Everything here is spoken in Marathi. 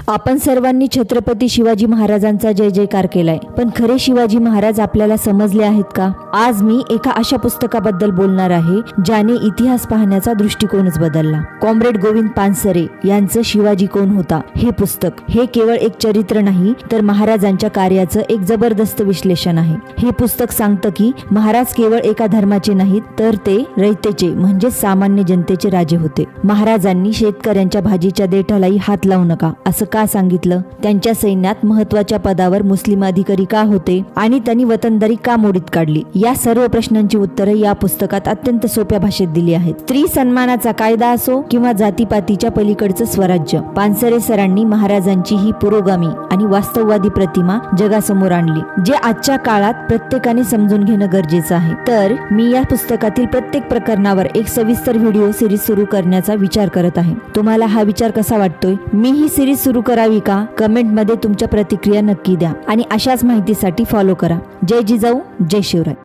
आपण सर्वांनी छत्रपती शिवाजी महाराजांचा जय जयकार केलाय, पण खरे शिवाजी महाराज आपल्याला समजले आहेत का? आज मी एका अशा पुस्तकाबद्दल बोलणार आहे ज्याने इतिहास पाहण्याचा दृष्टिकोनच बदलला. कॉम्रेड गोविंद पानसरे यांचं शिवाजी कोण होता हे पुस्तक हे केवळ एक चरित्र नाही, तर महाराजांच्या कार्याचं एक जबरदस्त विश्लेषण आहे. हे पुस्तक सांगतं की महाराज केवळ एका धर्माचे नाहीत, तर ते रयतेचे म्हणजे सामान्य जनतेचे राजे होते. महाराजांनी शेतकऱ्यांच्या भाजीच्या देठालाही हात लावू नका असं का सांगितलं? त्यांच्या सैन्यात महत्वाच्या पदावर मुस्लिम अधिकारी का होते आणि त्यांनी वतनदारी का मोडीत काढली? या सर्व प्रश्नांची उत्तरे या पुस्तकात अत्यंत सोप्या भाषेत दिली आहेत. स्त्री सन्मानाचा कायदा असो किंवा जातीपातीच्या पलीकडचं स्वराज्य, पानसरे सरांनी महाराजांची ही पुरोगामी आणि वास्तववादी प्रतिमा जगासमोर आणली, जे आजच्या काळात प्रत्येकाने समजून घेणं गरजेचं आहे. तर मी या पुस्तकातील प्रत्येक प्रकरणावर एक सविस्तर व्हिडिओ सिरीज सुरू करण्याचा विचार करत आहे. तुम्हाला हा विचार कसा वाटतोय? मी ही सिरीज सुरू करावी का? कमेंट मध्ये तुमच्या प्रतिक्रिया नक्की द्या आणि अशाच माहितीसाठी फॉलो करा. जय जिजाऊ, जय शिवराय.